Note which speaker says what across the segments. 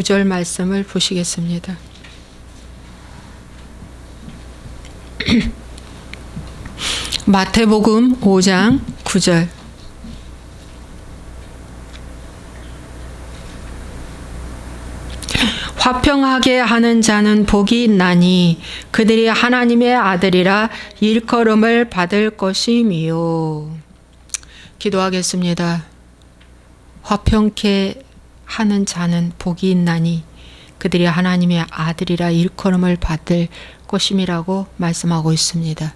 Speaker 1: 9절 말씀을 보시겠습니다. 마태복음 5장 9절. 화평하게 하는 자는 복이 있나니 그들이 하나님의 아들이라 일컬음을 받을 것이미요. 기도하겠습니다. 화평케 하는 자는 복이 있나니 그들이 하나님의 아들이라 일컬음을 받을 것임이라고 말씀하고 있습니다.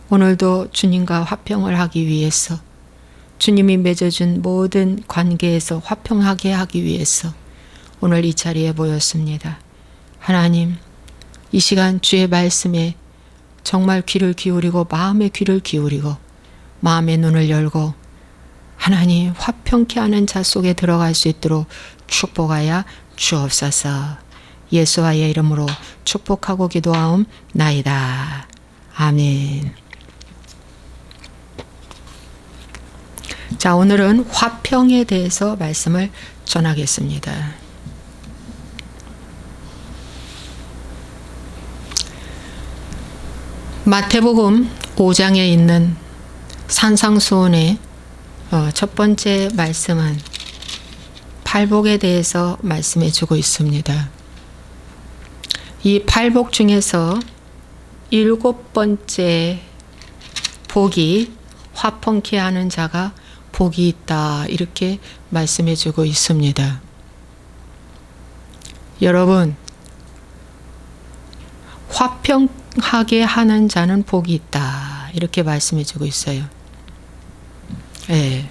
Speaker 1: 오늘도 주님과 화평을 하기 위해서, 주님이 맺어준 모든 관계에서 화평하게 하기 위해서 오늘 이 자리에 모였습니다. 하나님, 이 시간 주의 말씀에 정말 귀를 기울이고 마음의 귀를 기울이고 마음의 눈을 열고 하나님 화평케 하는 자 속에 들어갈 수 있도록 축복하여 주옵소서. 예수와의 이름으로 축복하고 기도하옵나이다. 아멘. 자, 오늘은 화평에 대해서 말씀을 전하겠습니다. 마태복음 5장에 있는 산상수훈의 첫 번째 말씀은 팔복에 대해서 말씀해 주고 있습니다. 이 팔복 중에서 7번째 복이 화평케 하는 자가 복이 있다, 이렇게 말씀해 주고 있습니다. 여러분, 화평하게 하는 자는 복이 있다, 이렇게 말씀해 주고 있어요. 네.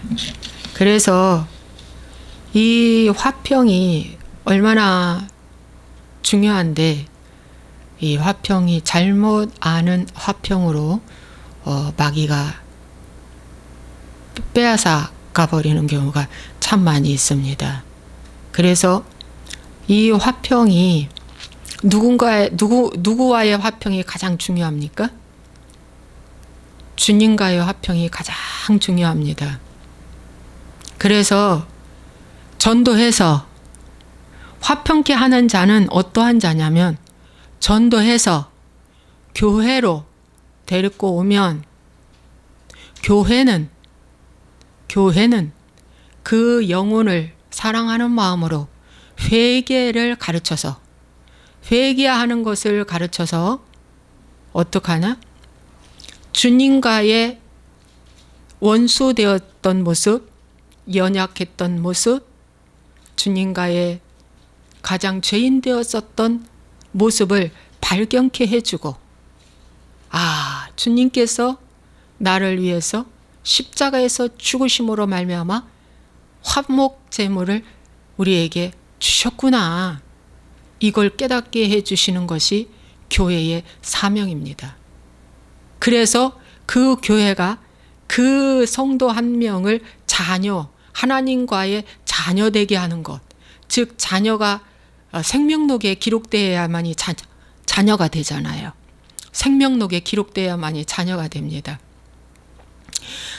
Speaker 1: 그래서 이 화평이 얼마나 중요한데, 이 화평이 잘못 아는 화평으로 마귀가 빼앗아 가버리는 경우가 참 많이 있습니다. 그래서 이 화평이 누구와의 화평이 가장 중요합니까? 주님과의 화평이 가장 중요합니다. 그래서 전도해서 화평케 하는 자는 어떠한 자냐면, 전도해서 교회로 데리고 오면 교회는 그 영혼을 사랑하는 마음으로 회개를 가르쳐서, 회개하는 것을 가르쳐서 어떡하나? 주님과의 원수되었던 모습, 연약했던 모습, 주님과의 가장 죄인 되었었던 모습을 발견케 해주고, 아, 주님께서 나를 위해서 십자가에서 죽으심으로 말미암아 화목 제물을 우리에게 주셨구나, 이걸 깨닫게 해주시는 것이 교회의 사명입니다. 그래서 그 교회가 그 성도 한 명을 하나님과의 자녀 되게 하는 것, 즉 자녀가 생명록에 기록되어야만이 자녀가 되잖아요. 생명록에 기록되어야만이 자녀가 됩니다.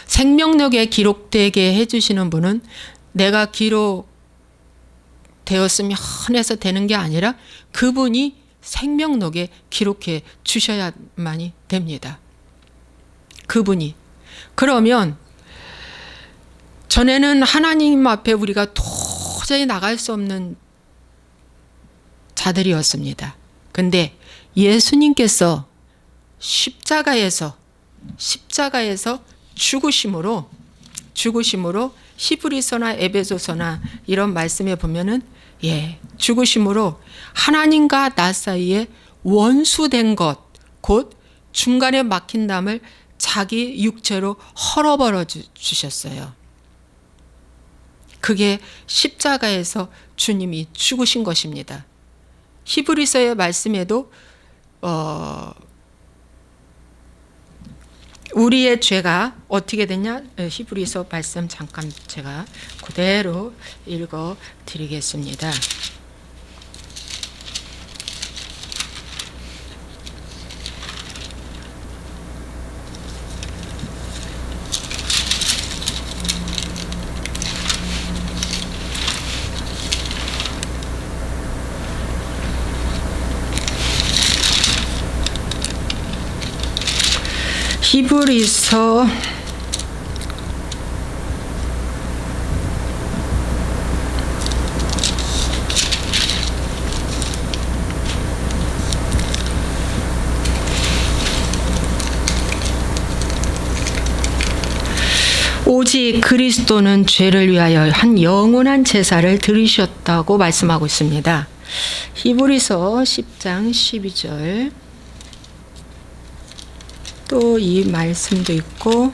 Speaker 1: 생명록에 기록되게 해주시는 분은 내가 기록되었으면 해서 되는 게 아니라 그분이 생명록에 기록해 주셔야만이 됩니다. 그분이. 그러면 전에는 하나님 앞에 우리가 도저히 나갈 수 없는 자들이었습니다. 근데 예수님께서 십자가에서 죽으심으로 히브리서나 에베소서나 이런 말씀에 보면은 죽으심으로 하나님과 나 사이에 원수된 것, 곧 중간에 막힌 담을 자기 육체로 헐어버려 주셨어요. 그게 십자가에서 주님이 죽으신 것입니다. 히브리서의 말씀에도 우리의 죄가 어떻게 되냐? 히브리서 말씀 잠깐 제가 그대로 읽어 드리겠습니다. 히브리서 오직 그리스도는 죄를 위하여 한 영원한 제사를 드리셨다고 말씀하고 있습니다. 히브리서 10장 12절 또 이 말씀도 있고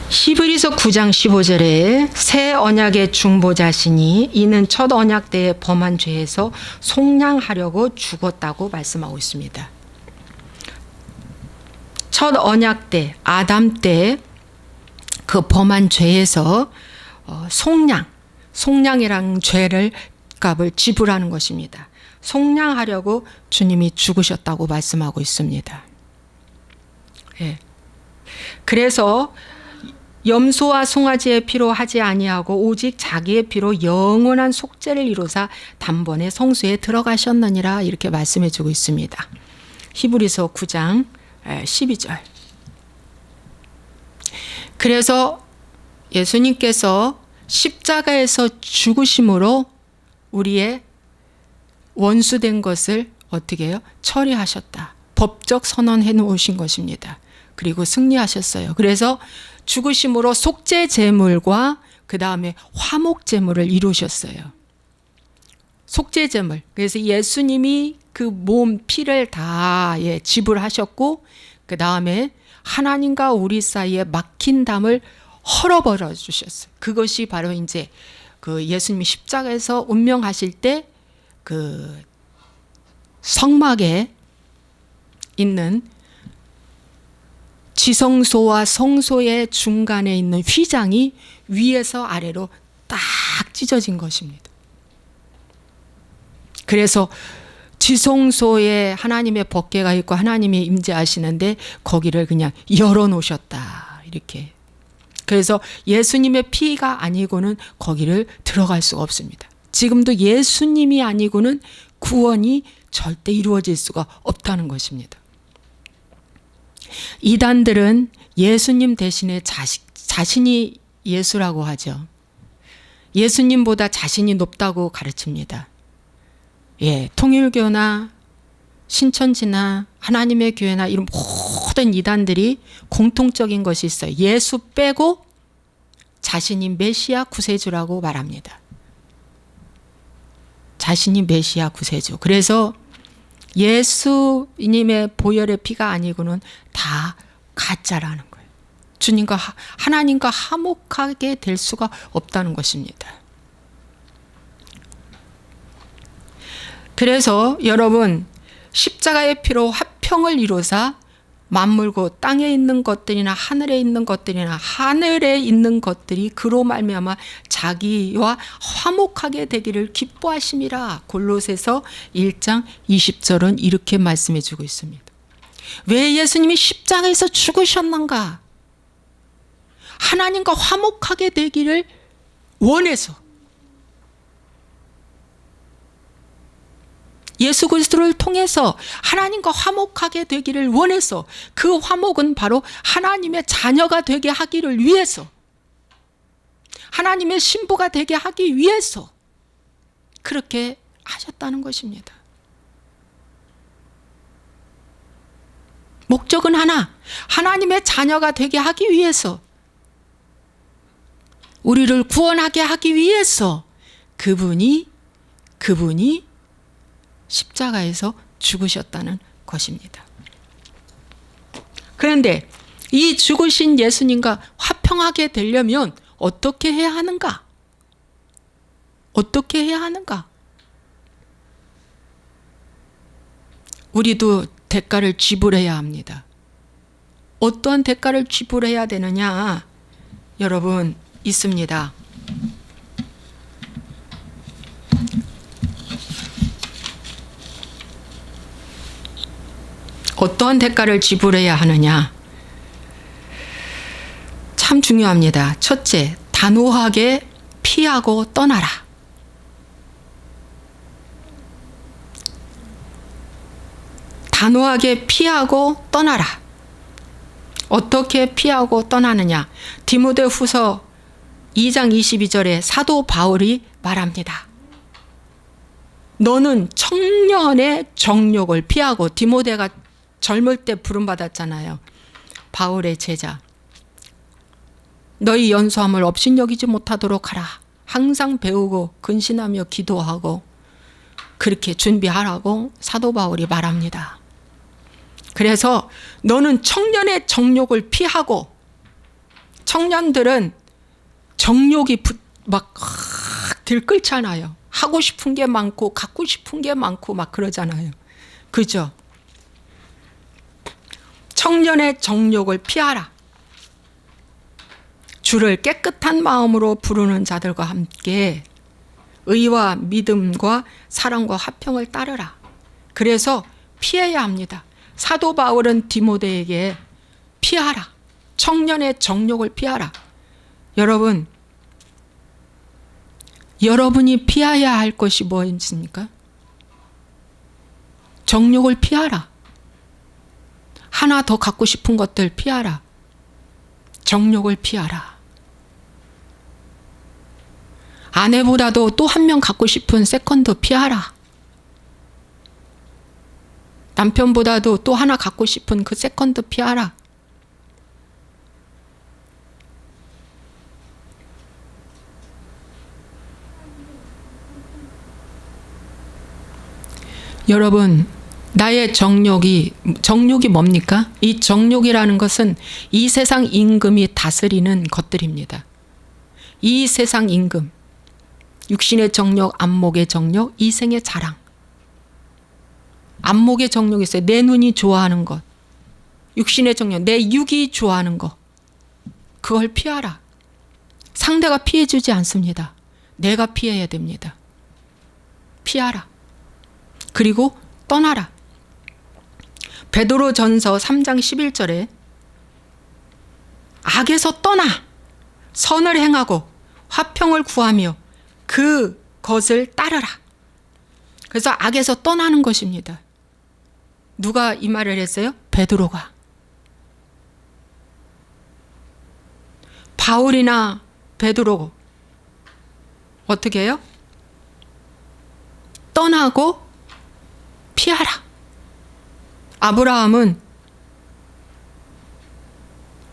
Speaker 1: 히브리서 9장 15절에 새 언약의 중보자시니 이는 첫 언약 때에 범한 죄에서 속량하려고 죽었다고 말씀하고 있습니다. 첫 언약 때 아담 때 그 범한 죄에서 속량이란 죄를 값을 지불하는 것입니다. 속량하려고 주님이 죽으셨다고 말씀하고 있습니다. 예. 그래서 염소와 송아지의 피로 하지 아니하고 오직 자기의 피로 영원한 속죄를 이루사 단번에 성소에 들어가셨느니라 이렇게 말씀해 주고 있습니다. 히브리서 9장 12절. 그래서 예수님께서 십자가에서 죽으심으로 우리의 원수된 것을 어떻게 해요? 처리하셨다. 법적 선언해 놓으신 것입니다. 그리고 승리하셨어요. 그래서 죽으심으로 속죄 제물과 그 다음에 화목 제물을 이루셨어요. 속죄 제물. 그래서 예수님이 그 몸 피를 다 지불하셨고 그 다음에 하나님과 우리 사이에 막힌 담을 헐어버려 주셨어요. 그것이 바로 이제 그 예수님이 십자가에서 운명하실 때 그 성막에 있는 지성소와 성소의 중간에 있는 휘장이 위에서 아래로 딱 찢어진 것입니다. 그래서 지성소에 하나님의 법궤가 있고 하나님이 임재하시는데 거기를 그냥 열어놓으셨다. 이렇게. 그래서 예수님의 피가 아니고는 거기를 들어갈 수가 없습니다. 지금도 예수님이 아니고는 구원이 절대 이루어질 수가 없다는 것입니다. 이단들은 예수님 대신에 자신이 예수라고 하죠. 예수님보다 자신이 높다고 가르칩니다. 통일교나 신천지나 하나님의 교회나 이런 모든 이단들이 공통적인 것이 있어요. 예수 빼고 자신이 메시아 구세주라고 말합니다. 자신이 메시아 구세주. 그래서 예수님의 보혈의 피가 아니고는 다 가짜라는 거예요. 주님과 하나님과 화목하게 될 수가 없다는 것입니다. 그래서 여러분 십자가의 피로 화평을 이루사 만물고 땅에 있는 것들이나 하늘에 있는 것들이나 하늘에 있는 것들이 그로 말미암아 자기와 화목하게 되기를 기뻐하심이라. 골로새서 1장 20절은 이렇게 말씀해 주고 있습니다. 왜 예수님이 십자가에서 죽으셨는가? 하나님과 화목하게 되기를 원해서, 예수 그리스도를 통해서 하나님과 화목하게 되기를 원해서, 그 화목은 바로 하나님의 자녀가 되게 하기를 위해서, 하나님의 신부가 되게 하기 위해서 그렇게 하셨다는 것입니다. 목적은 하나, 하나님의 자녀가 되게 하기 위해서, 우리를 구원하게 하기 위해서 그분이 십자가에서 죽으셨다는 것입니다. 그런데 이 죽으신 예수님과 화평하게 되려면 어떻게 해야 하는가? 어떻게 해야 하는가? 우리도 대가를 지불해야 합니다. 어떠한 대가를 지불해야 되느냐? 여러분, 있습니다. 어떠한 대가를 지불해야 하느냐? 참 중요합니다. 첫째, 단호하게 피하고 떠나라. 단호하게 피하고 떠나라. 어떻게 피하고 떠나느냐? 디모데후서 2장 22절에 사도 바울이 말합니다. 너는 청년의 정욕을 피하고, 디모데가 젊을 때 부름받았잖아요. 바울의 제자. 너희 연소함을 업신여기지 못하도록 하라. 항상 배우고 근신하며 기도하고 그렇게 준비하라고 사도 바울이 말합니다. 그래서 너는 청년의 정욕을 피하고, 청년들은 정욕이 막 들끓잖아요. 하고 싶은 게 많고 갖고 싶은 게 많고 막 그러잖아요. 그죠? 청년의 정욕을 피하라. 주를 깨끗한 마음으로 부르는 자들과 함께 의와 믿음과 사랑과 화평을 따르라. 그래서 피해야 합니다. 사도 바울은 디모데에게 피하라. 청년의 정욕을 피하라. 여러분, 여러분이 피해야 할 것이 무엇입니까? 정욕을 피하라. 하나 더 갖고 싶은 것들 피하라. 정욕을 피하라. 아내보다도 또 한 명 갖고 싶은 세컨드 피하라. 남편보다도 또 하나 갖고 싶은 그 세컨드 피하라. 여러분, 나의 정욕이 뭡니까? 이 정욕이라는 것은 이 세상 임금이 다스리는 것들입니다. 이 세상 임금, 육신의 정욕, 안목의 정욕, 이생의 자랑. 안목의 정욕이 있어요. 내 눈이 좋아하는 것. 육신의 정욕, 내 육이 좋아하는 것. 그걸 피하라. 상대가 피해주지 않습니다. 내가 피해야 됩니다. 피하라. 그리고 떠나라. 베드로전서 3장 11절에 악에서 떠나 선을 행하고 화평을 구하며 그것을 따르라. 그래서 악에서 떠나는 것입니다. 누가 이 말을 했어요? 베드로가. 바울이나 베드로 어떻게 해요? 떠나고 피하라. 아브라함은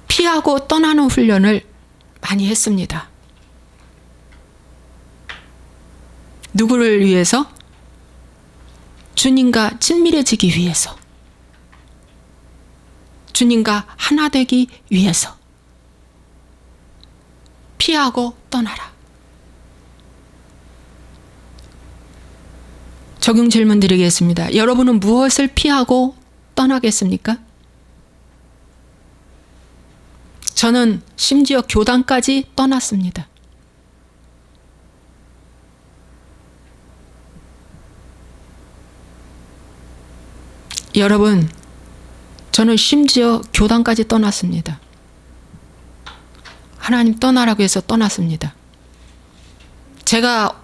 Speaker 1: 피하고 떠나는 훈련을 많이 했습니다. 누구를 위해서? 주님과 친밀해지기 위해서. 주님과 하나 되기 위해서. 피하고 떠나라. 적용 질문 드리겠습니다. 여러분은 무엇을 피하고 떠나겠습니까? 저는 심지어 교단까지 떠났습니다. 여러분, 저는 심지어 교단까지 떠났습니다. 하나님 떠나라고 해서 떠났습니다. 제가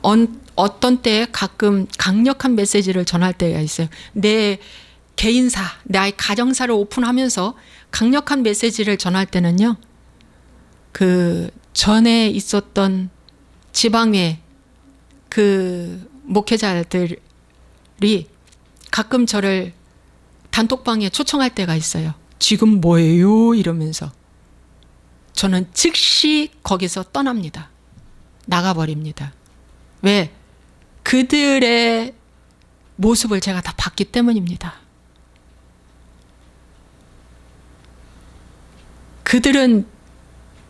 Speaker 1: 어떤 때에 가끔 강력한 메시지를 전할 때가 있어요. 내 개인사, 나의 가정사를 오픈하면서 강력한 메시지를 전할 때는요, 그 전에 있었던 지방의 그 목회자들이 가끔 저를 단톡방에 초청할 때가 있어요. 지금 뭐예요? 이러면서. 저는 즉시 거기서 떠납니다. 나가버립니다. 왜? 그들의 모습을 제가 다 봤기 때문입니다. 그들은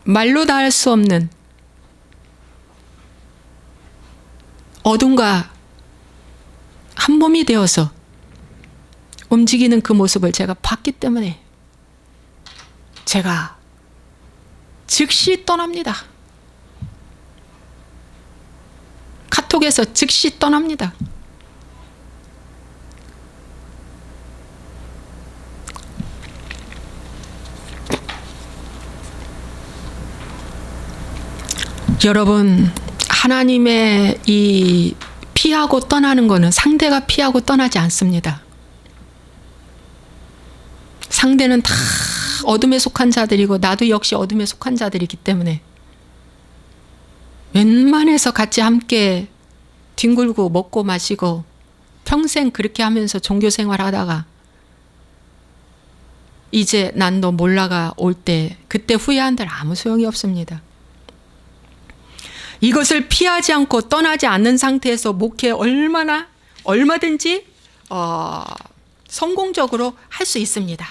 Speaker 1: 말로 다 할 수 없는 어둠과 한 몸이 되어서 움직이는 그 모습을 제가 봤기 때문에 제가 즉시 떠납니다. 카톡에서 즉시 떠납니다. 여러분, 하나님의 이 피하고 떠나는 것은 상대가 피하고 떠나지 않습니다. 상대는 다 어둠에 속한 자들이고 나도 역시 어둠에 속한 자들이기 때문에 웬만해서 같이 함께 뒹굴고 먹고 마시고 평생 그렇게 하면서 종교 생활하다가 이제 난 너 몰라가 올 때 그때 후회한들 아무 소용이 없습니다. 이것을 피하지 않고 떠나지 않는 상태에서 목회 얼마든지 성공적으로 할 수 있습니다.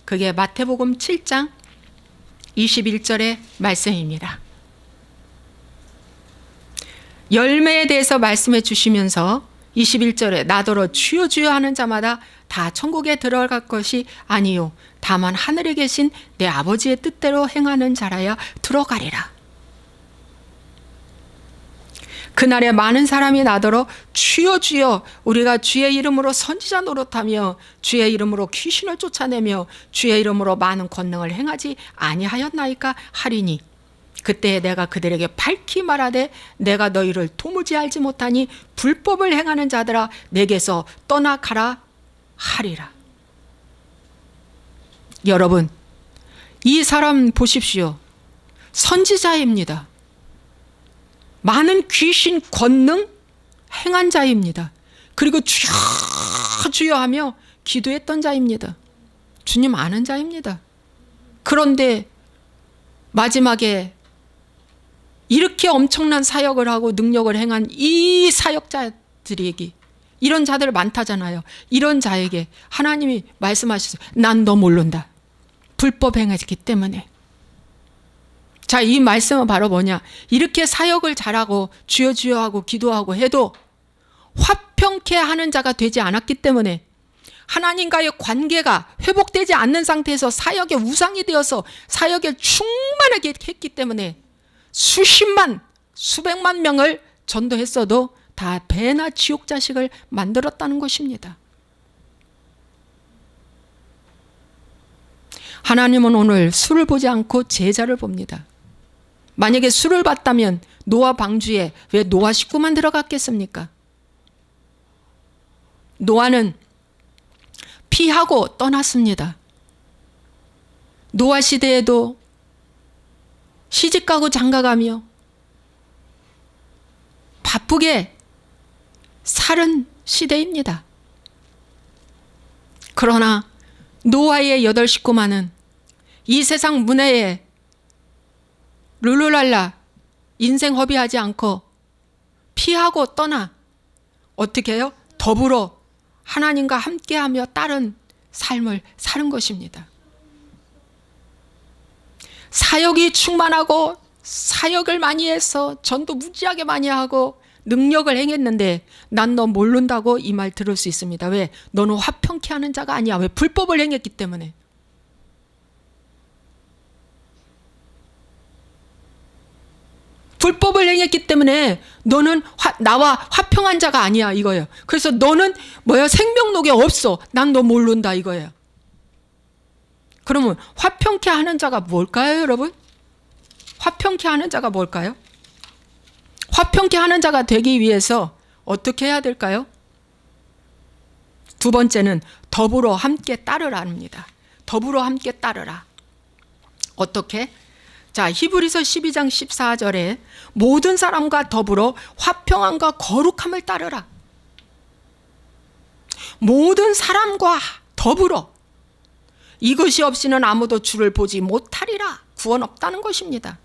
Speaker 1: 그게 마태복음 7장 21절의 말씀입니다. 열매에 대해서 말씀해 주시면서 21절에 나더러 주여 주여 하는 자마다 다 천국에 들어갈 것이 아니요 다만 하늘에 계신 내 아버지의 뜻대로 행하는 자라야 들어가리라. 그날에 많은 사람이 나더러 주여 주여 우리가 주의 이름으로 선지자 노릇하며 주의 이름으로 귀신을 쫓아내며 주의 이름으로 많은 권능을 행하지 아니하였나이까 하리니 그때 내가 그들에게 밝히 말하되 내가 너희를 도무지 알지 못하니 불법을 행하는 자들아 내게서 떠나가라 하리라. 여러분 이 사람 보십시오. 선지자입니다. 많은 귀신 권능 행한 자입니다. 그리고 주여 주여 하며 기도했던 자입니다. 주님 아는 자입니다. 그런데 마지막에 이렇게 엄청난 사역을 하고 능력을 행한 이 사역자들에게 이런 자들 많다잖아요. 이런 자에게 하나님이 말씀하셨어요. 난 너 모른다. 불법 행했기 때문에. 자, 이 말씀은 바로 뭐냐? 이렇게 사역을 잘하고 주여 주여 하고 기도하고 해도 화평케 하는 자가 되지 않았기 때문에 하나님과의 관계가 회복되지 않는 상태에서 사역의 우상이 되어서 사역을 충만하게 했기 때문에 수십만 수백만 명을 전도했어도 다 배나 지옥 자식을 만들었다는 것입니다. 하나님은 오늘 술을 보지 않고 제자를 봅니다. 만약에 술을 봤다면 노아 방주에 왜 노아 식구만 들어갔겠습니까? 노아는 피하고 떠났습니다. 노아 시대에도 시집가고 장가가며 바쁘게 살은 시대입니다. 그러나 노아의 8 식구만은 이 세상 문화에 룰루랄라 인생 허비하지 않고 피하고 떠나 어떻게 해요? 더불어 하나님과 함께하며 따른 삶을 사는 것입니다. 사역이 충만하고 사역을 많이 해서 전도 무지하게 많이 하고 능력을 행했는데 난 너 모른다고 이 말 들을 수 있습니다. 왜? 너는 화평케 하는 자가 아니야. 왜? 불법을 행했기 때문에. 불법을 행했기 때문에 너는 나와 화평한 자가 아니야 이거예요. 그래서 너는 뭐야? 생명록에 없어. 난 너 모른다 이거예요. 그러면 화평케 하는 자가 뭘까요, 여러분? 화평케 하는 자가 뭘까요? 화평케 하는 자가 되기 위해서 어떻게 해야 될까요? 두 번째는 더불어 함께 따르라입니다. 더불어 함께 따르라. 어떻게? 자, 히브리서 12장 14절에 모든 사람과 더불어 화평함과 거룩함을 따르라. 모든 사람과 더불어. 이것이 없이는 아무도 주를 보지 못하리라. 구원 없다는 것입니다.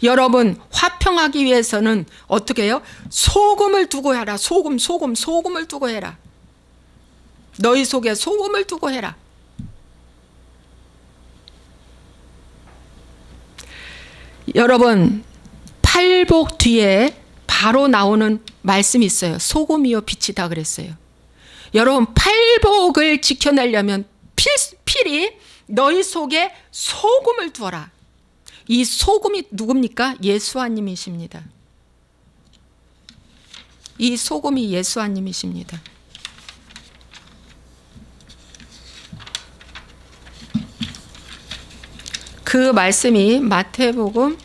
Speaker 1: 여러분, 화평하기 위해서는 어떻게 해요? 소금을 두고 해라. 소금을 두고 해라. 너희 속에 소금을 두고 해라. 여러분, 팔복 뒤에 바로 나오는 말씀이 있어요. 소금이요 빛이다 그랬어요. 여러분, 팔복을 지켜내려면 필히 너희 속에 소금을 두어라. 이 소금이 누굽니까? 예수아님이십니다. 이 소금이 예수아님이십니다. 그 말씀이 마가복음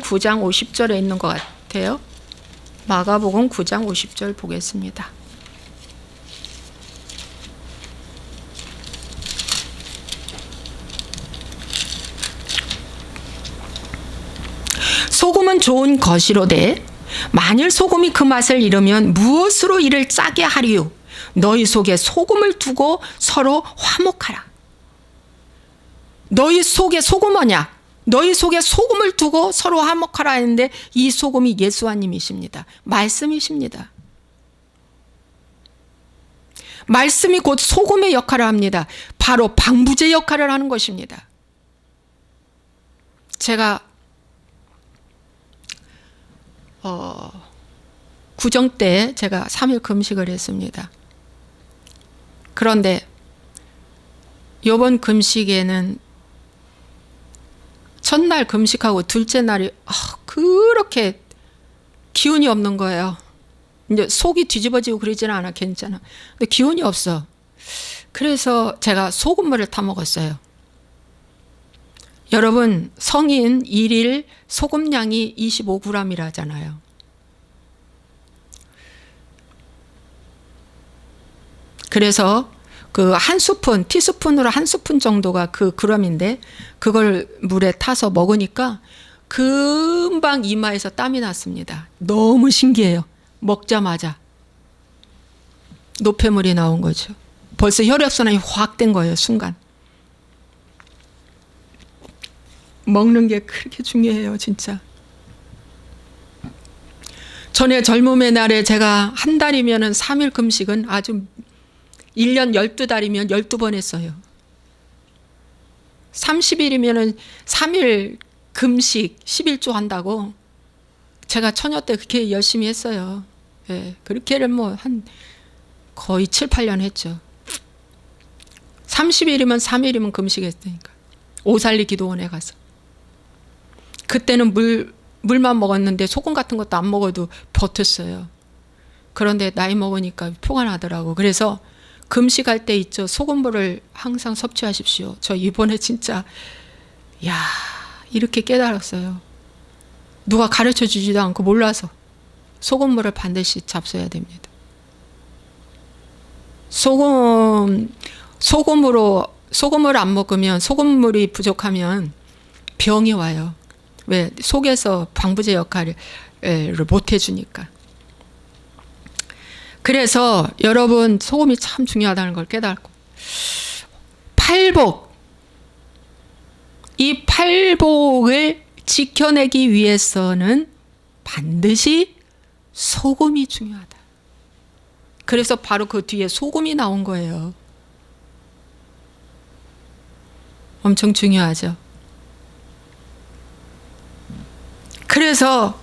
Speaker 1: 9장 50절에 있는 것 같아요. 마가복음 9장 50절 보겠습니다. 소금은 좋은 것이로되 만일 소금이 그 맛을 잃으면 무엇으로 이를 짜게 하리요? 너희 속에 소금을 두고 서로 화목하라. 너희 속에 소금 뭐냐? 너희 속에 소금을 두고 서로 화목하라 했는데 이 소금이 예수님이십니다. 말씀이십니다. 말씀이 곧 소금의 역할을 합니다. 바로 방부제 역할을 하는 것입니다. 제가 구정 때 제가 3일 금식을 했습니다. 그런데 이번 금식에는 첫날 금식하고 둘째 날이 그렇게 기운이 없는 거예요. 이제 속이 뒤집어지고 그러지는 않아. 괜찮아. 근데 기운이 없어. 그래서 제가 소금물을 타 먹었어요. 여러분, 성인 1일 소금량이 25g이라잖아요. 그래서 그 한 스푼, 티스푼으로 한 스푼 정도가 그 그램인데 그걸 물에 타서 먹으니까 금방 이마에서 땀이 났습니다. 너무 신기해요. 먹자마자 노폐물이 나온 거죠. 벌써 혈액순환이 확 된 거예요. 순간. 먹는 게 그렇게 중요해요. 진짜. 전에 젊음의 날에 제가 한 달이면 3일 금식은 아주 1년 12달이면 12번 했어요. 30일이면 3일 금식 11조 한다고 제가 처녀 때 그렇게 열심히 했어요. 예, 그렇게를 뭐 한 거의 7, 8년 했죠. 30일이면 3일이면 금식했으니까. 오살리 기도원에 가서. 그때는 물만 먹었는데 소금 같은 것도 안 먹어도 버텼어요. 그런데 나이 먹으니까 표가 나더라고. 그래서 금식할 때 있죠. 소금물을 항상 섭취하십시오. 저 이번에 진짜 이렇게 깨달았어요. 누가 가르쳐 주지도 않고 몰라서 소금물을 반드시 잡숴야 됩니다. 소금을 안 먹으면 소금물이 부족하면 병이 와요. 왜? 속에서 방부제 역할을 못 해주니까. 그래서 여러분 소금이 참 중요하다는 걸 깨닫고 팔복, 이 팔복을 지켜내기 위해서는 반드시 소금이 중요하다. 그래서 바로 그 뒤에 소금이 나온 거예요. 엄청 중요하죠. 그래서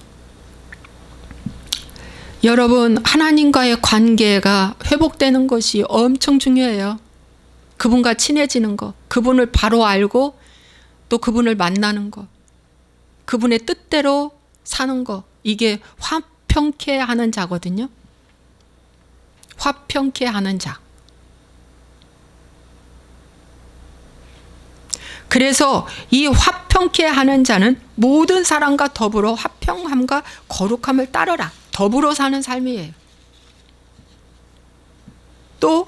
Speaker 1: 여러분 하나님과의 관계가 회복되는 것이 엄청 중요해요. 그분과 친해지는 것, 그분을 바로 알고 또 그분을 만나는 것, 그분의 뜻대로 사는 것, 이게 화평케 하는 자거든요. 화평케 하는 자. 그래서 이 화평케 하는 자는 모든 사람과 더불어 화평함과 거룩함을 따르라. 더불어 사는 삶이에요. 또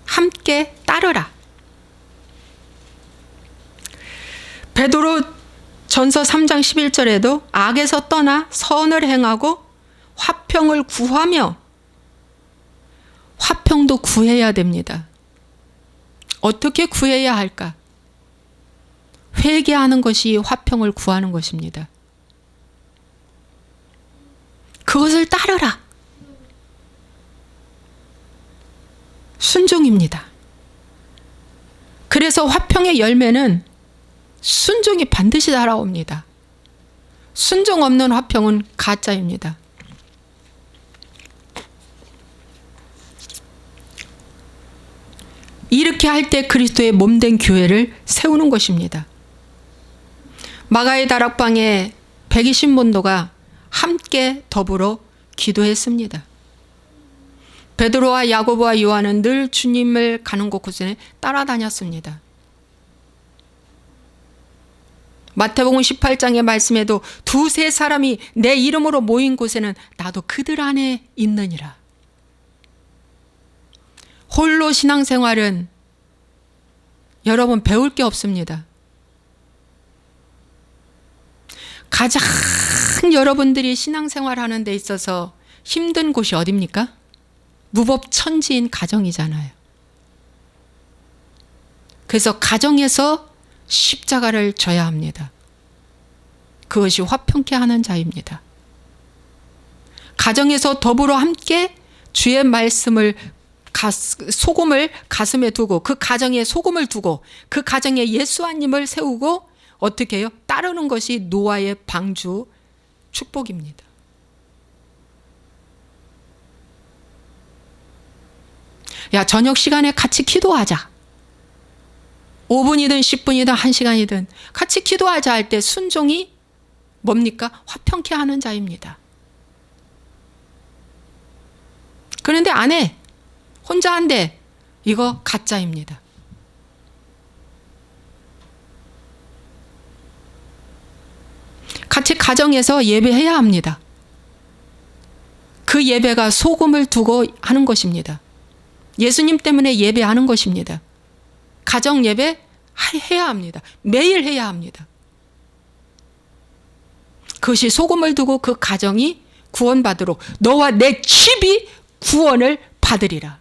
Speaker 1: 함께 따르라. 베드로 전서 3장 11절에도 악에서 떠나 선을 행하고 화평을 구하며, 화평도 구해야 됩니다. 어떻게 구해야 할까? 회개하는 것이 화평을 구하는 것입니다. 그것을 따르라. 순종입니다. 그래서 화평의 열매는 순종이 반드시 따라옵니다. 순종 없는 화평은 가짜입니다. 이렇게 할 때 그리스도의 몸된 교회를 세우는 것입니다. 마가의 다락방에 120문도가 함께 더불어 기도했습니다. 베드로와 야고보와 요한은 늘 주님을 가는 곳곳에 따라다녔습니다. 마태복음 18장의 말씀에도 두세 사람이 내 이름으로 모인 곳에는 나도 그들 안에 있느니라. 홀로 신앙생활은 여러분 배울 게 없습니다. 가장 여러분들이 신앙생활 하는 데 있어서 힘든 곳이 어디입니까? 무법천지인 가정이잖아요. 그래서 가정에서 십자가를 져야 합니다. 그것이 화평케 하는 자입니다. 가정에서 더불어 함께 주의 말씀을 소금을 가슴에 두고 그 가정에 소금을 두고 그 가정에 예수님을 세우고 어떻게 해요? 따르는 것이 노아의 방주 축복입니다. 야, 저녁 시간에 같이 기도하자. 5분이든 10분이든 1시간이든 같이 기도하자 할 때 순종이 뭡니까? 화평케 하는 자입니다. 그런데 안 해. 혼자 한대. 이거 가짜입니다. 같이 가정에서 예배해야 합니다. 그 예배가 소금을 두고 하는 것입니다. 예수님 때문에 예배하는 것입니다. 가정 예배 해야 합니다. 매일 해야 합니다. 그것이 소금을 두고 그 가정이 구원받으러 너와 내 집이 구원을 받으리라.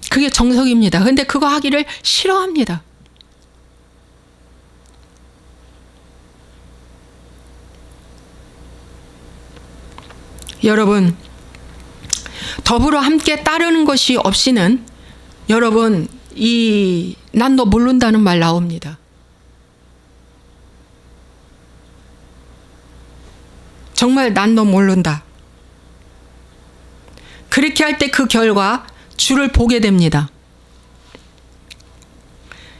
Speaker 1: 그게 정석입니다. 그런데 그거 하기를 싫어합니다. 여러분, 더불어 함께 따르는 것이 없이는 여러분 난 너 모른다는 말 나옵니다. 정말 난 너 모른다. 그렇게 할 때 그 결과 주를 보게 됩니다.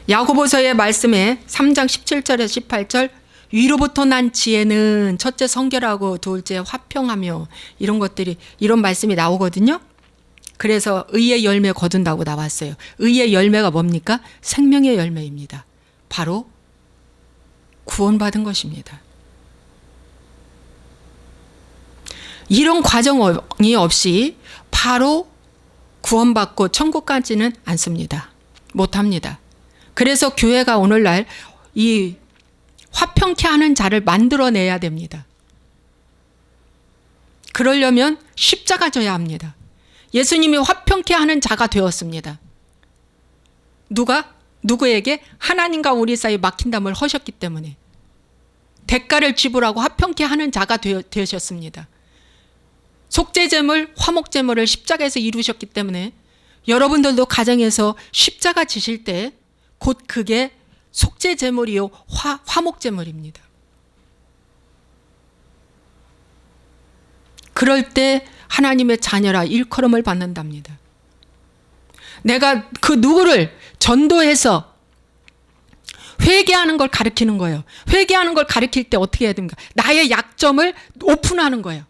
Speaker 1: 야고보서의 말씀에 3장 17절에서 18절 위로부터 난 지혜는 첫째 성결하고 둘째 화평하며 이런 것들이 이런 말씀이 나오거든요. 그래서 의의 열매 거둔다고 나왔어요. 의의 열매가 뭡니까? 생명의 열매입니다. 바로 구원받은 것입니다. 이런 과정이 없이 바로 구원받고 천국 가지는 않습니다. 못합니다. 그래서 교회가 오늘날 이 화평케 하는 자를 만들어내야 됩니다. 그러려면 십자가 져야 합니다. 예수님이 화평케 하는 자가 되었습니다. 누구에게? 하나님과 우리 사이 막힌담을 하셨기 때문에 대가를 지불하고 화평케 하는 자가 되셨습니다. 속죄제물, 화목제물을 십자가에서 이루셨기 때문에 여러분들도 가정에서 십자가 지실 때 곧 그게 속죄제물이요 화목제물입니다. 그럴 때 하나님의 자녀라 일컬음을 받는답니다. 내가 그 누구를 전도해서 회개하는 걸 가르치는 거예요. 회개하는 걸 가르칠 때 어떻게 해야 됩니까? 나의 약점을 오픈하는 거예요.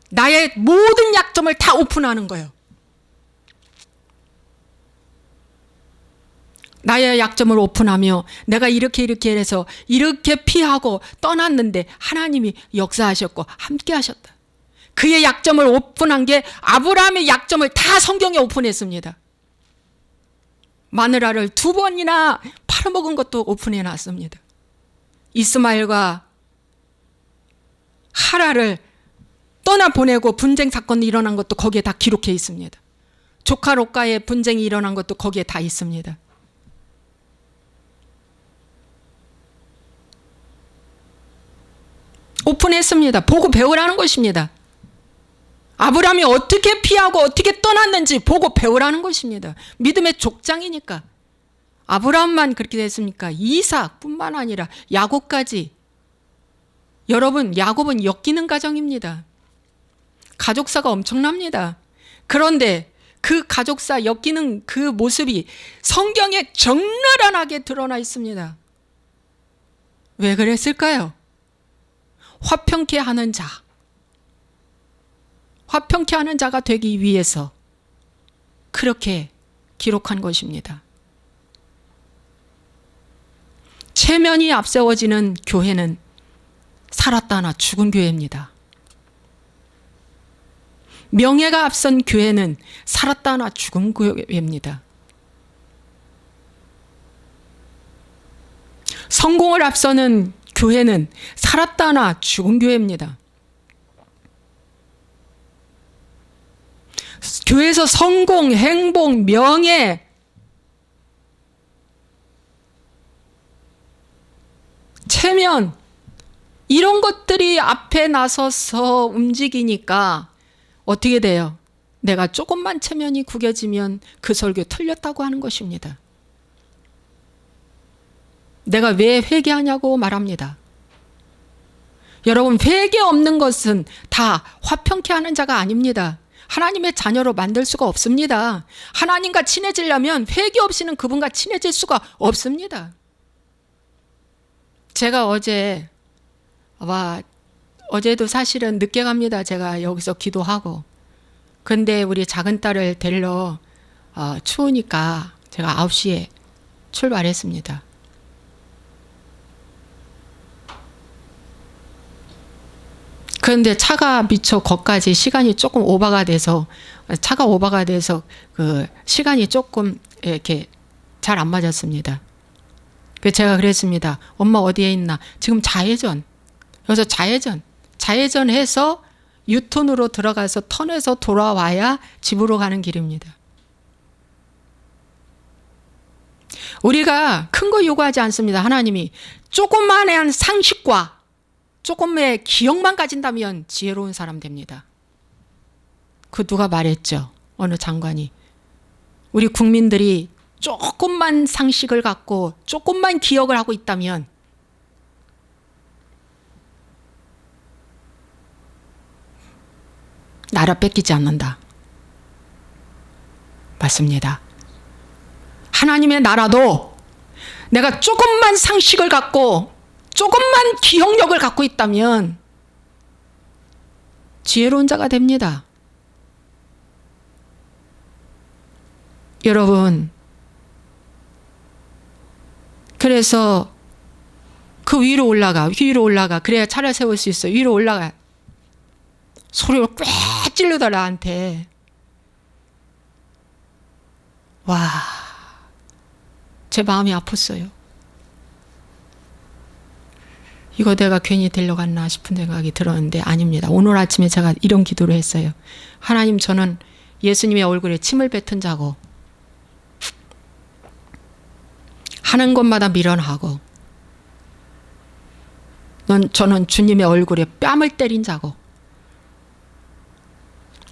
Speaker 1: 나의 모든 약점을 다 오픈하는 거예요. 나의 약점을 오픈하며 내가 이렇게 해서 이렇게 피하고 떠났는데 하나님이 역사하셨고 함께 하셨다. 그의 약점을 오픈한 게 아브라함의 약점을 다 성경에 오픈했습니다. 마누라를 2번이나 팔아먹은 것도 오픈해 놨습니다. 이스마엘과 하라를 떠나보내고 분쟁 사건이 일어난 것도 거기에 다 기록해 있습니다. 조카 롯과의 분쟁이 일어난 것도 거기에 다 있습니다. 오픈했습니다. 보고 배우라는 것입니다. 아브라함이 어떻게 피하고 어떻게 떠났는지 보고 배우라는 것입니다. 믿음의 족장이니까. 아브라함만 그렇게 됐습니까? 이삭뿐만 아니라 야곱까지. 여러분, 야곱은 엮이는 가정입니다. 가족사가 엄청납니다. 그런데 그 가족사 엮이는 그 모습이 성경에 적나라하게 드러나 있습니다. 왜 그랬을까요? 화평케 하는 자. 화평케 하는 자가 되기 위해서 그렇게 기록한 것입니다. 체면이 앞세워지는 교회는 살았다나 죽은 교회입니다. 명예가 앞선 교회는 살았다나 죽은 교회입니다. 성공을 앞서는 교회는 살았다나 죽은 교회입니다. 교회에서 성공, 행복, 명예, 체면 이런 것들이 앞에 나서서 움직이니까 어떻게 돼요? 내가 조금만 체면이 구겨지면 그 설교 틀렸다고 하는 것입니다. 내가 왜 회개하냐고 말합니다. 여러분, 회개 없는 것은 다 화평케 하는 자가 아닙니다. 하나님의 자녀로 만들 수가 없습니다. 하나님과 친해지려면 회개 없이는 그분과 친해질 수가 없습니다. 제가 어제도 사실은 늦게 갑니다. 제가 여기서 기도하고. 근데 우리 작은 딸을 데리러 추우니까 제가 9시에 출발했습니다. 그런데 차가 미처 거기까지 시간이 조금 오버가 돼서 그 시간이 조금 이렇게 잘 안 맞았습니다. 그래서 제가 그랬습니다. 엄마 어디에 있나? 지금 좌회전. 여기서 좌회전해서 유턴으로 들어가서 턴해서 돌아와야 집으로 가는 길입니다. 우리가 큰 거 요구하지 않습니다. 하나님이 조금만한 상식과 조금의 기억만 가진다면 지혜로운 사람 됩니다. 그 누가 말했죠? 어느 장관이. 우리 국민들이 조금만 상식을 갖고 조금만 기억을 하고 있다면 나라 뺏기지 않는다. 맞습니다. 하나님의 나라도 내가 조금만 상식을 갖고 조금만 기억력을 갖고 있다면 지혜로운 자가 됩니다. 여러분, 그래서 그 위로 올라가. 그래야 차를 세울 수 있어. 위로 올라가. 소리를 꽤 찌르더라 나한테. 와, 제 마음이 아팠어요. 이거 내가 괜히 데려갔나 싶은 생각이 들었는데 아닙니다. 오늘 아침에 제가 이런 기도를 했어요. 하나님, 저는 예수님의 얼굴에 침을 뱉은 자고 하는 것마다 미련하고 저는 주님의 얼굴에 뺨을 때린 자고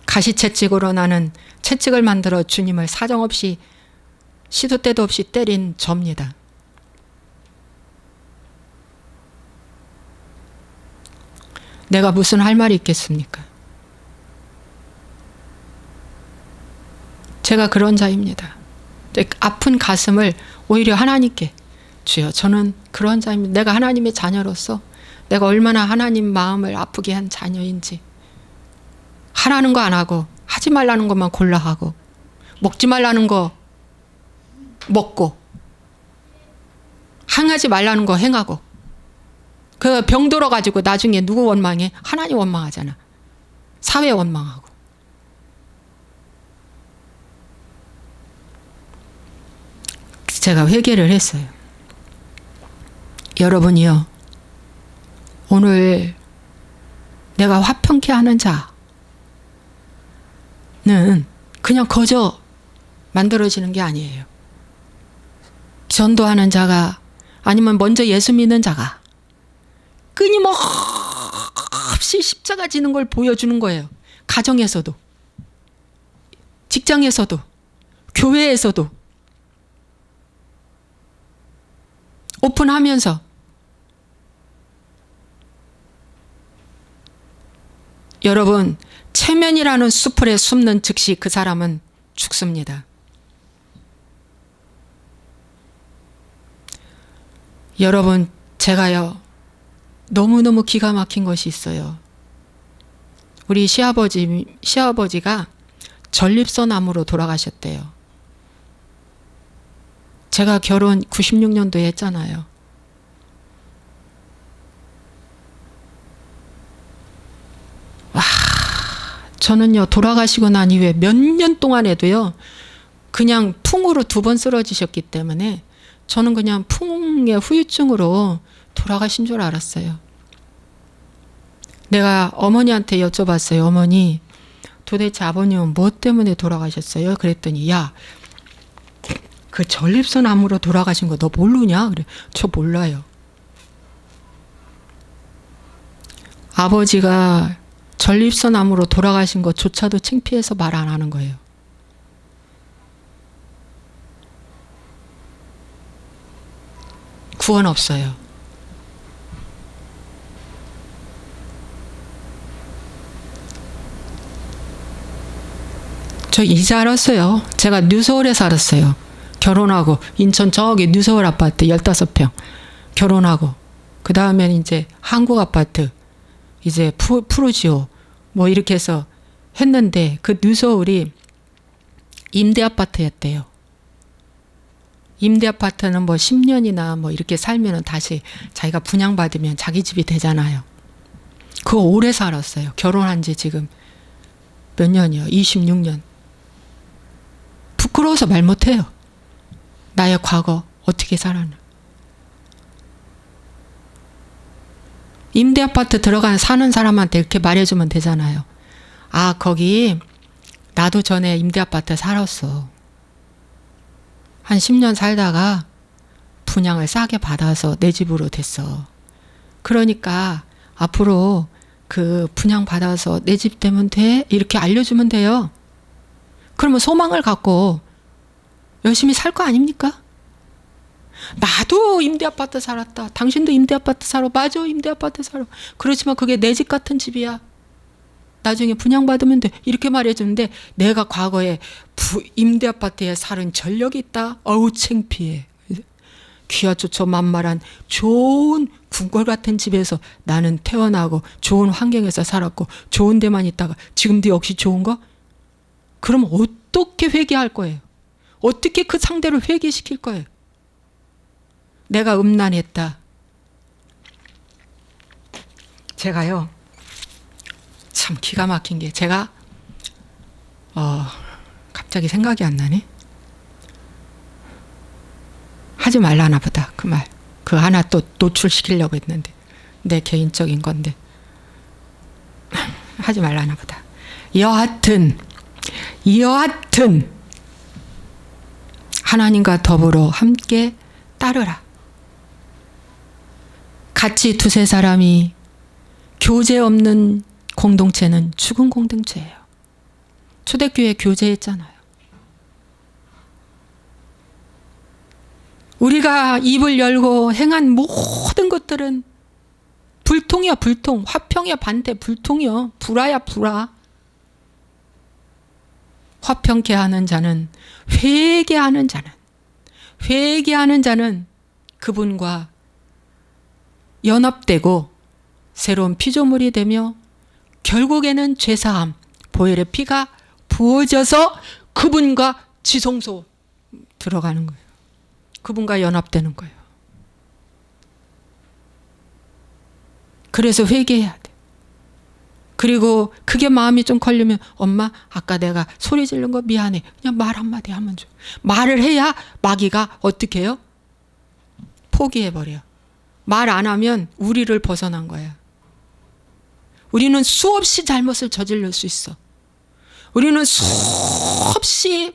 Speaker 1: 가시채찍으로 나는 채찍을 만들어 주님을 사정없이 시도 때도 없이 때린 저입니다. 내가 무슨 할 말이 있겠습니까? 제가 그런 자입니다. 아픈 가슴을 오히려 하나님께, 주여, 저는 그런 자입니다. 내가 하나님의 자녀로서 내가 얼마나 하나님 마음을 아프게 한 자녀인지, 하라는 거 안 하고 하지 말라는 것만 골라 하고 먹지 말라는 거 먹고 행하지 말라는 거 행하고, 그 병 들어가지고 나중에 누구 원망해? 하나님 원망하잖아. 사회 원망하고. 제가 회개를 했어요. 여러분이요, 오늘 내가 화평케 하는 자는 그냥 거저 만들어지는 게 아니에요. 전도하는 자가, 아니면 먼저 예수 믿는 자가 끊임없이 십자가 지는 걸 보여주는 거예요. 가정에서도, 직장에서도, 교회에서도 오픈하면서. 여러분, 체면이라는 수풀에 숨는 즉시 그 사람은 죽습니다. 여러분, 제가요, 너무너무 기가 막힌 것이 있어요. 우리 시아버지가 전립선 암으로 돌아가셨대요. 제가 결혼 96년도에 했잖아요. 와, 저는요 돌아가시고 난 이후에 몇 년 동안에도요 그냥 풍으로 2번 쓰러지셨기 때문에 저는 그냥 풍의 후유증으로 돌아가신 줄 알았어요. 내가 어머니한테 여쭤봤어요. 어머니, 도대체 아버님은 뭐 때문에 돌아가셨어요? 그랬더니 야, 그 전립선 암으로 돌아가신 거 너 모르냐? 그래. 저 몰라요. 아버지가 전립선 암으로 돌아가신 것조차도 창피해서 말 안 하는 거예요. 구원 없어요. 저 이제 알았어요. 제가 뉴서울에 살았어요. 결혼하고 인천 저기 뉴서울 아파트 15평 결혼하고 그 다음엔 이제 한국 아파트 이제 푸르지오 뭐 이렇게 해서 했는데 그 뉴서울이 임대 아파트였대요. 임대 아파트는 뭐 10년이나 뭐 이렇게 살면은 다시 자기가 분양받으면 자기 집이 되잖아요. 그거 오래 살았어요. 결혼한 지 지금 몇 년이요? 26년. 부끄러워서 말 못해요. 나의 과거 어떻게 살았나. 임대 아파트 들어간 사는 사람한테 이렇게 말해주면 되잖아요. 아, 거기 나도 전에 임대 아파트 살았어. 한 10년 살다가 분양을 싸게 받아서 내 집으로 됐어. 그러니까 앞으로 그 분양 받아서 내 집 되면 돼? 이렇게 알려주면 돼요. 그러면 소망을 갖고 열심히 살 거 아닙니까? 나도 임대 아파트 살았다. 당신도 임대 아파트 살아. 맞아, 임대 아파트 살아. 그렇지만 그게 내 집 같은 집이야. 나중에 분양받으면 돼. 이렇게 말해주는데 내가 과거에 임대 아파트에 살은 전력이 있다. 어우 창피해. 귀하초초 만말한 좋은 궁궐 같은 집에서 나는 태어나고 좋은 환경에서 살았고 좋은 데만 있다가 지금도 역시 좋은 거? 그럼 어떻게 회개할 거예요? 어떻게 그 상대를 회개시킬 거예요? 내가 음란했다. 제가요 참 기가 막힌 게 제가 갑자기 생각이 안 나네. 하지 말라나 보다. 그 말. 그 하나 또 노출시키려고 했는데 내 개인적인 건데 하지 말라나 보다. 여하튼 하나님과 더불어 함께 따르라. 같이 두세 사람이 교제 없는 공동체는 죽은 공동체예요. 초대교회 교제했잖아요. 우리가 입을 열고 행한 모든 것들은 불통이야, 불통. 화평이야, 반대. 불통이요. 불화야, 불화. 화평케 하는 자는 회개하는 자는 그분과 연합되고 새로운 피조물이 되며 결국에는 죄사함, 보혈의 피가 부어져서 그분과 지성소 들어가는 거예요. 그분과 연합되는 거예요. 그래서 회개해야 돼. 그리고 그게 마음이 좀 걸리면 엄마 아까 내가 소리 지른 거 미안해. 그냥 말 한마디 하면 줘. 말을 해야 마귀가 어떻게 해요? 포기해버려. 말 안 하면 우리를 벗어난 거야. 우리는 수없이 잘못을 저지를 수 있어. 우리는 수없이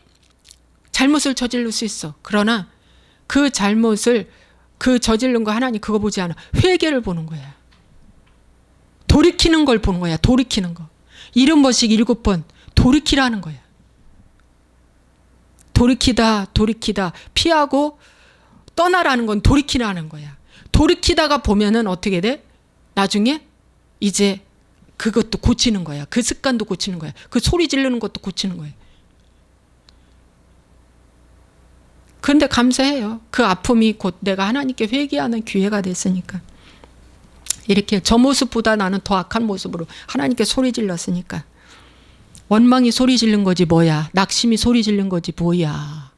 Speaker 1: 잘못을 저지를 수 있어. 그러나 그 잘못을 그 저지른 거 하나님 그거 보지 않아. 회개를 보는 거야. 돌이키는 걸 보는 거야. 돌이키는 거. 70번씩 7번 돌이키라는 거야. 돌이키다 피하고 떠나라는 건 돌이키라는 거야. 돌이키다가 보면은 어떻게 돼? 나중에 이제 그것도 고치는 거야. 그 습관도 고치는 거야. 그 소리 지르는 것도 고치는 거야. 그런데 감사해요. 그 아픔이 곧 내가 하나님께 회개하는 기회가 됐으니까. 이렇게 저 모습보다 나는 더 악한 모습으로 하나님께 소리 질렀으니까. 원망이 소리 지른 거지 뭐야. 낙심이 소리 지른 거지 뭐야.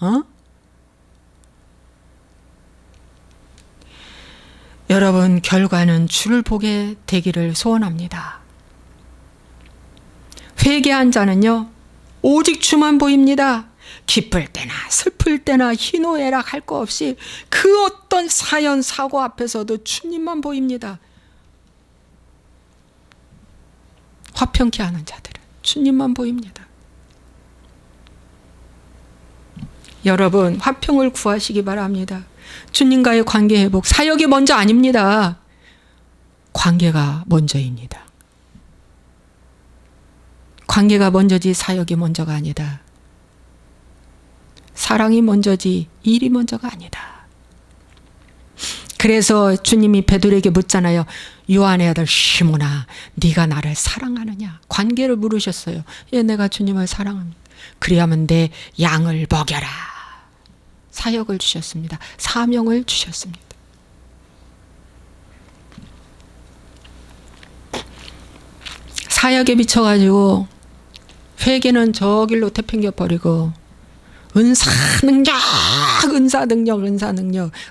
Speaker 1: 어? 여러분, 결과는 주를 보게 되기를 소원합니다. 회개한 자는요, 오직 주만 보입니다. 기쁠 때나 슬플 때나 희노애락 할 거 없이 그 어떤 사연 사고 앞에서도 주님만 보입니다. 화평케 하는 자들은 주님만 보입니다. 여러분, 화평을 구하시기 바랍니다. 주님과의 관계 회복, 사역이 먼저 아닙니다. 관계가 먼저입니다. 관계가 먼저지 사역이 먼저가 아니다. 사랑이 먼저지 일이 먼저가 아니다. 그래서 주님이 베드로에게 묻잖아요. 요한의 아들 시몬아, 네가 나를 사랑하느냐? 관계를 물으셨어요. 예, 내가 주님을 사랑합니다. 그리하면 내 양을 먹여라. 사역을 주셨습니다. 사명을 주셨습니다. 사역에 미쳐가지고 회개는 저 길로 태평겨버리고 은사능력,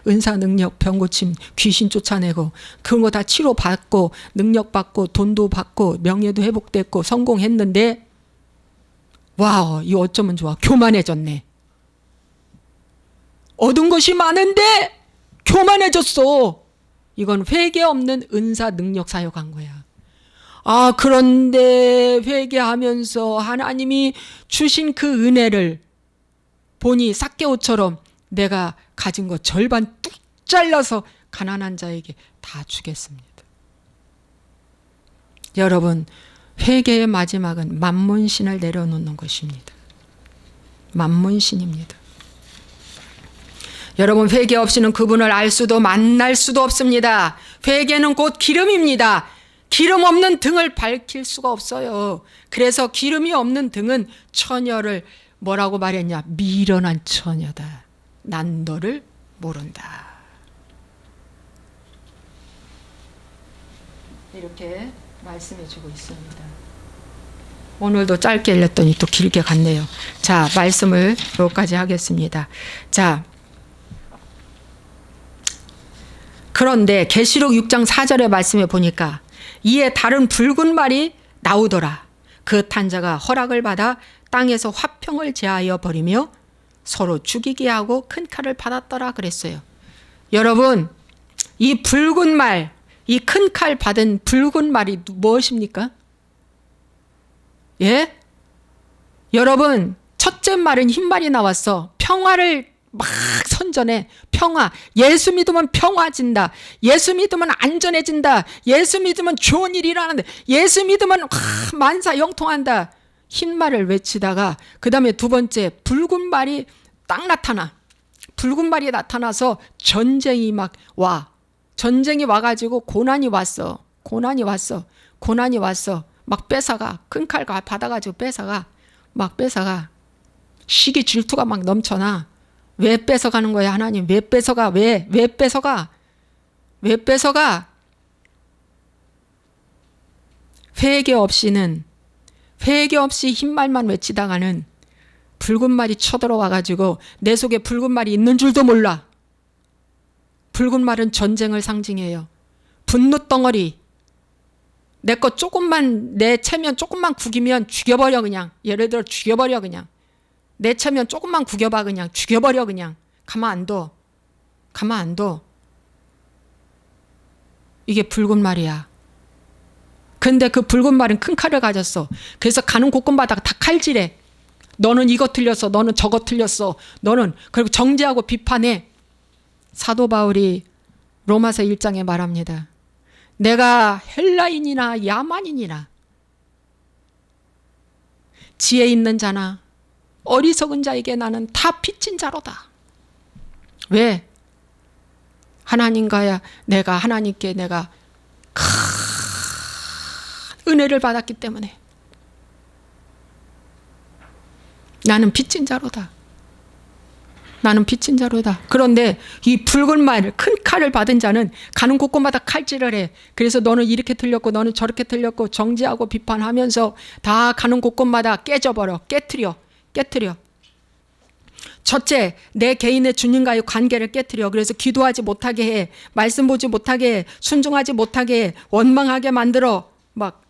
Speaker 1: 은사능력, 병고침, 귀신 쫓아내고 그런 거 다 치료받고 능력받고 돈도 받고 명예도 회복됐고 성공했는데 와, 이 어쩌면 좋아. 교만해졌네. 얻은 것이 많은데 교만해졌어. 이건 회개 없는 은사 능력 사역한 거야. 아, 그런데 회개하면서 하나님이 주신 그 은혜를 보니 삭개오처럼 내가 가진 거 절반 뚝 잘라서 가난한 자에게 다 주겠습니다. 여러분, 회개의 마지막은 만문신을 내려놓는 것입니다. 만문신입니다. 여러분, 회개 없이는 그분을 알 수도 만날 수도 없습니다. 회개는 곧 기름입니다. 기름 없는 등을 밝힐 수가 없어요. 그래서 기름이 없는 등은 처녀를 뭐라고 말했냐? 미련한 처녀다. 난 너를 모른다. 이렇게 말씀해 주고 있습니다. 오늘도 짧게 읽었더니 또 길게 갔네요. 자, 말씀을 여기까지 하겠습니다. 자, 그런데 계시록 6장 4절의 말씀에 보니까 이에 다른 붉은 말이 나오더라. 그 탄 자가 허락을 받아 땅에서 화평을 제하여 버리며 서로 죽이게 하고 큰 칼을 받았더라 그랬어요. 여러분, 이 붉은 말, 이 큰 칼 받은 붉은 말이 무엇입니까? 예? 여러분, 첫째 말은 흰 말이 나왔어. 평화를 막 선전해. 평화. 예수 믿으면 평화진다. 예수 믿으면 안전해진다. 예수 믿으면 좋은 일이 일어난다. 예수 믿으면 만사 형통한다. 흰 말을 외치다가 그 다음에 두 번째 붉은 말이 딱 나타나. 붉은 말이 나타나서 전쟁이 막 와. 전쟁이 와가지고 고난이 왔어. 막 뺏어가. 큰 칼 받아가지고 뺏어가. 막 뺏어가. 시기 질투가 막 넘쳐나. 왜 뺏어가는 거야, 하나님? 왜 뺏어가? 왜 뺏어가? 왜 뺏어가? 회개 없이 흰 말만 외치다가는 붉은 말이 쳐들어와가지고 내 속에 붉은 말이 있는 줄도 몰라. 붉은 말은 전쟁을 상징해요. 분노 덩어리. 내 거 조금만, 내 체면 조금만 구기면 죽여버려, 그냥. 예를 들어 죽여버려, 그냥. 내 체면 조금만 구겨봐, 그냥. 죽여버려, 그냥. 가만 안 둬. 이게 붉은 말이야. 근데 그 붉은 말은 큰 칼을 가졌어. 그래서 가는 곳곳마다 다 칼질해. 너는 이거 틀렸어. 너는 저거 틀렸어. 너는. 그리고 정죄하고 비판해. 사도 바울이 로마서 1장에 말합니다. 내가 헬라인이나 야만인이나 지혜 있는 자나 어리석은 자에게 나는 다 빚진 자로다. 왜? 하나님께 내가 큰 은혜를 받았기 때문에 나는 빚진 자로다. 나는 빚진 자로다. 그런데 이 붉은 말, 큰 칼을 받은 자는 가는 곳곳마다 칼질을 해. 그래서 너는 이렇게 틀렸고 너는 저렇게 틀렸고 정죄하고 비판하면서 다 가는 곳곳마다 깨져버려. 깨트려. 첫째, 내 개인의 주님과의 관계를 깨트려. 그래서 기도하지 못하게 해. 말씀 보지 못하게 해. 순종하지 못하게 해. 원망하게 만들어. 막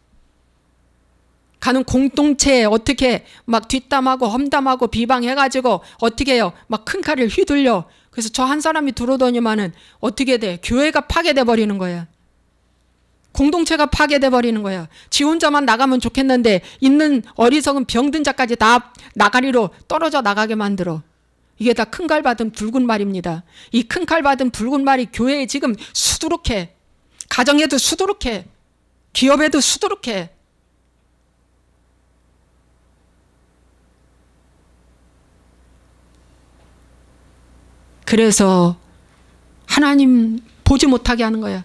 Speaker 1: 가는 공동체에 어떻게 막 뒷담하고 험담하고 비방해가지고 어떻게 해요? 막 큰 칼을 휘둘려. 그래서 저 한 사람이 들어오더니만은 어떻게 돼? 교회가 파괴돼 버리는 거야. 공동체가 파괴돼 버리는 거야. 지 혼자만 나가면 좋겠는데 있는 어리석은 병든 자까지 다 나가리로 떨어져 나가게 만들어. 이게 다 큰 칼 받은 붉은 말입니다. 이 큰 칼 받은 붉은 말이 교회에 지금 수두룩해. 가정에도 수두룩해. 기업에도 수두룩해. 그래서 하나님 보지 못하게 하는 거야.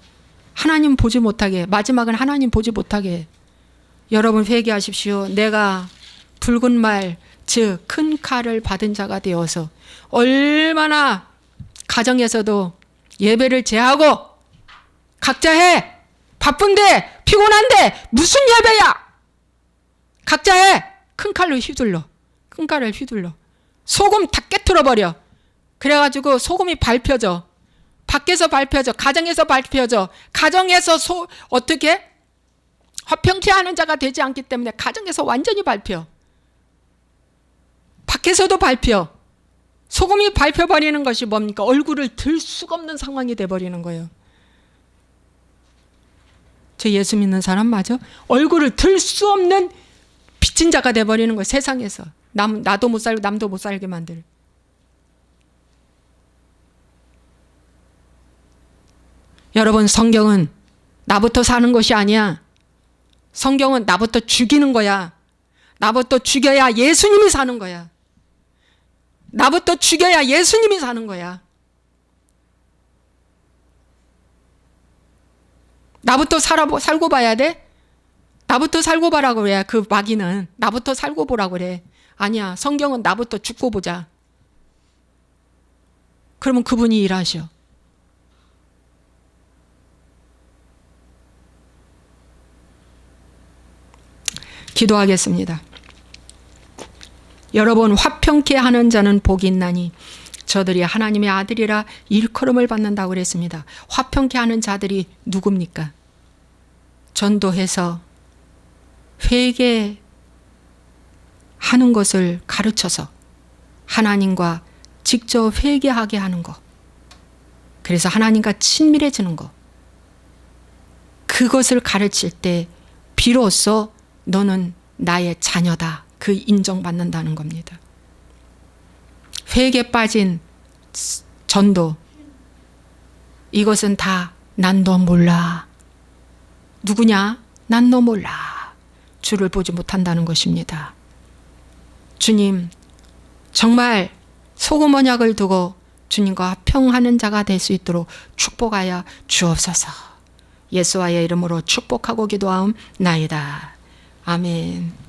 Speaker 1: 하나님 보지 못하게. 마지막은 하나님 보지 못하게 해. 여러분 회개하십시오. 내가 붉은 말, 즉 큰 칼을 받은 자가 되어서 얼마나 가정에서도 예배를 제하고 각자 해. 바쁜데 피곤한데 무슨 예배야. 각자 해. 큰 칼로 휘둘러. 큰 칼을 휘둘러. 소금 다 깨트려 버려. 그래가지고 소금이 밟혀져. 밖에서 밟혀져. 가정에서 밟혀져. 가정에서 어떻게? 화평케 하는 자가 되지 않기 때문에 가정에서 완전히 밟혀. 밖에서도 밟혀. 소금이 밟혀버리는 것이 뭡니까? 얼굴을 들 수가 없는 상황이 돼버리는 거예요. 저 예수 믿는 사람 맞아? 얼굴을 들 수 없는 빚진 자가 돼버리는 거예요. 세상에서. 나도 못 살고 남도 못 살게 만들. 여러분 성경은 나부터 사는 것이 아니야. 성경은 나부터 죽이는 거야. 나부터 죽여야 예수님이 사는 거야. 나부터 죽여야 예수님이 사는 거야. 나부터 살고 봐야 돼? 나부터 살고 봐라고 그래. 그 마귀는 나부터 살고 보라고 그래. 아니야. 성경은 나부터 죽고 보자. 그러면 그분이 일하셔. 기도하겠습니다. 여러분 화평케 하는 자는 복이 있나니 저들이 하나님의 아들이라 일컬음을 받는다고 그랬습니다. 화평케 하는 자들이 누굽니까? 전도해서 회개하는 것을 가르쳐서 하나님과 직접 회개하게 하는 것. 그래서 하나님과 친밀해지는 것. 그것을 가르칠 때 비로소 너는 나의 자녀다. 그 인정받는다는 겁니다. 회개에 빠진 전도. 이것은 다 난 너 몰라. 누구냐? 난 너 몰라. 주를 보지 못한다는 것입니다. 주님, 정말 소금 언약을 두고 주님과 화평하는 자가 될 수 있도록 축복하여 주옵소서. 예수와의 이름으로 축복하고 기도하옵나이다. 아멘.